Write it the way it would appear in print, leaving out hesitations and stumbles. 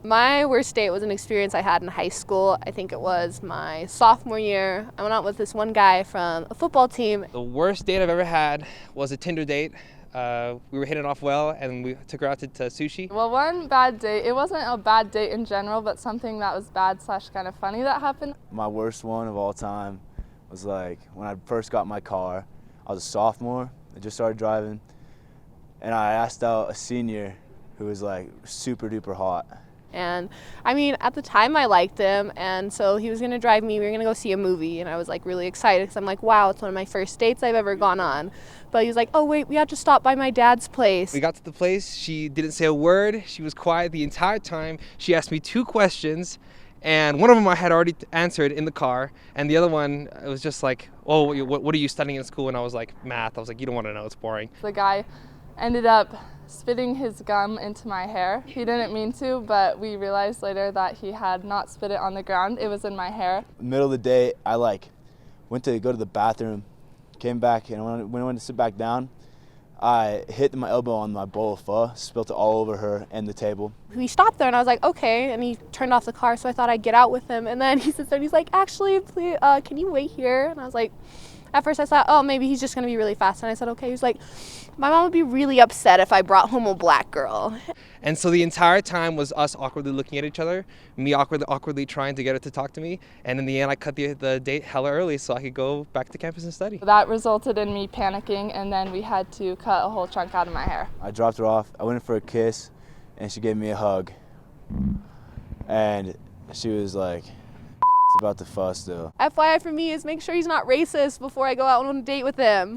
My worst date was an experience I had in high school. I think it was my sophomore year. I went out with this one guy from a football team. The worst date I've ever had was a Tinder date. We were hitting off well, and we took her out to sushi. Well, one bad date, it wasn't a bad date in general, but something that was bad / kind of funny that happened. My worst one of all time was like when I first got my car. I was a sophomore, I just started driving, and I asked out a senior who was like super duper hot. And I mean, at the time I liked him, and so he was gonna drive me. We were gonna go see a movie, and I was like really excited because I'm like, wow, it's one of my first dates I've ever gone on. But he was like, oh wait, we have to stop by my dad's place. We got to the place, she didn't say a word, she was quiet the entire time. She asked me 2 questions, and one of them I had already answered in the car, and the other one, it was just like, oh, what are you studying in school? And I was like, math. I was like, you don't want to know, it's boring. The guy ended up spitting his gum into my hair. He didn't mean to, but we realized later that he had not spit it on the ground. It was in my hair. Middle of the day, I went to go to the bathroom, came back, and when I went to sit back down, I hit my elbow on my bowl of pho, spilt it all over her and the table. We stopped there, and I was like, okay, and he turned off the car, so I thought I'd get out with him. And then he sits there, and he's like, actually, please, can you wait here? And I was like, at first I thought, oh, maybe he's just going to be really fast. And I said, okay. He was like, my mom would be really upset if I brought home a black girl. And so the entire time was us awkwardly looking at each other, me awkwardly trying to get her to talk to me. And in the end, I cut the date hella early so I could go back to campus and study. That resulted in me panicking, and then we had to cut a whole chunk out of my hair. I dropped her off. I went in for a kiss, and she gave me a hug. And she was like, about to fuss though. FYI for me is make sure he's not racist before I go out on a date with him.